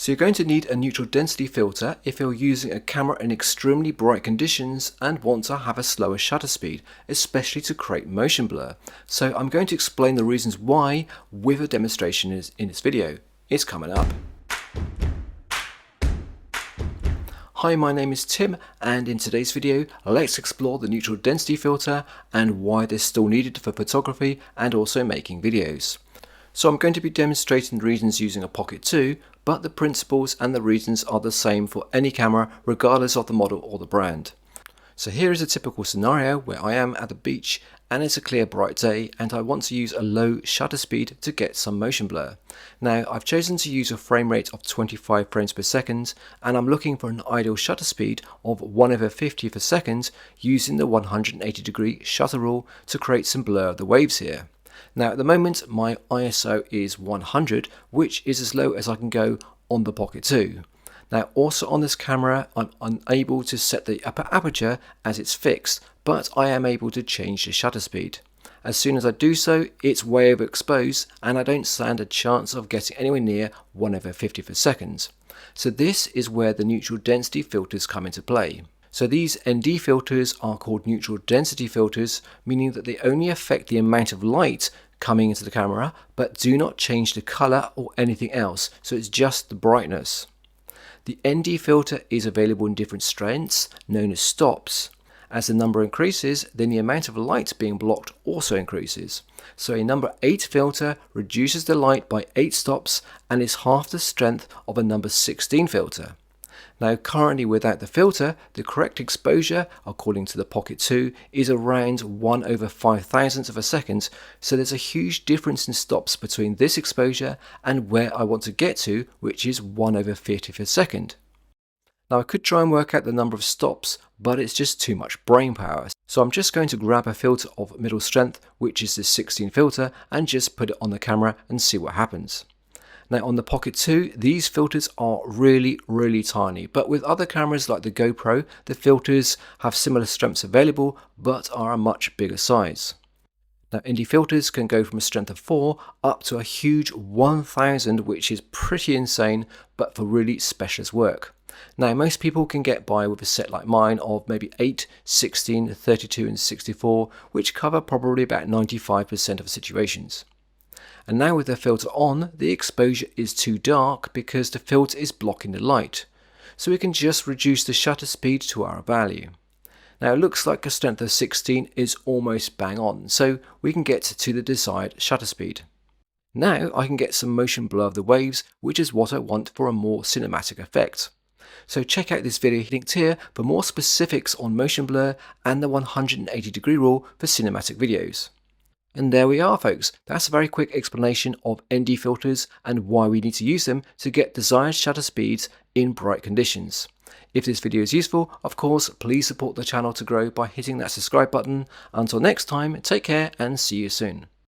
So you're going to need a neutral density filter if you're using a camera in extremely bright conditions and want to have a slower shutter speed, especially to create motion blur. So I'm going to explain the reasons why with a demonstration in this video. It's coming up. Hi, my name is Tim, and in today's video let's explore the neutral density filter and why they're still needed for photography and also making videos. So I'm going to be demonstrating the reasons using a Pocket 2, but the principles and the reasons are the same for any camera regardless of the model or the brand. So here is a typical scenario where I am at the beach and it's a clear bright day and I want to use a low shutter speed to get some motion blur. Now I've chosen to use a frame rate of 25 frames per second and I'm looking for an ideal shutter speed of 1/50th a second using the 180-degree shutter rule to create some blur of the waves here. Now at the moment my ISO is 100, which is as low as I can go on the Pocket 2. Now also on this camera I'm unable to set the upper aperture as it's fixed, but I am able to change the shutter speed. As soon as I do so, it's way overexposed and I don't stand a chance of getting anywhere near 1/50th a second. So this is where the neutral density filters come into play. So these ND filters are called neutral density filters, meaning that they only affect the amount of light coming into the camera, but do not change the color or anything else, so it's just the brightness. The ND filter is available in different strengths, known as stops. As the number increases, then the amount of light being blocked also increases. So a number 8 filter reduces the light by 8 stops and is half the strength of a number 16 filter. Now currently without the filter, the correct exposure, according to the Pocket 2, is around 1/5000th of a second, so there's a huge difference in stops between this exposure and where I want to get to, which is 1/50th a second. Now I could try and work out the number of stops, but it's just too much brain power. So I'm just going to grab a filter of middle strength, which is the 16 filter, and just put it on the camera and see what happens. Now on the Pocket 2, these filters are really tiny, but with other cameras like the GoPro, the filters have similar strengths available, but are a much bigger size. Now ND filters can go from a strength of 4 up to a huge 1000, which is pretty insane, but for really specialist work. Now most people can get by with a set like mine of maybe 8, 16, 32 and 64, which cover probably about 95% of situations. And now with the filter on, the exposure is too dark because the filter is blocking the light. So we can just reduce the shutter speed to our value. Now it looks like a strength of 16 is almost bang on, so we can get to the desired shutter speed. Now I can get some motion blur of the waves, which is what I want for a more cinematic effect. So check out this video linked here for more specifics on motion blur and the 180-degree rule for cinematic videos. And there we are, folks. That's a very quick explanation of ND filters and why we need to use them to get desired shutter speeds in bright conditions. If this video is useful, of course, please support the channel to grow by hitting that subscribe button. Until next time, take care and see you soon.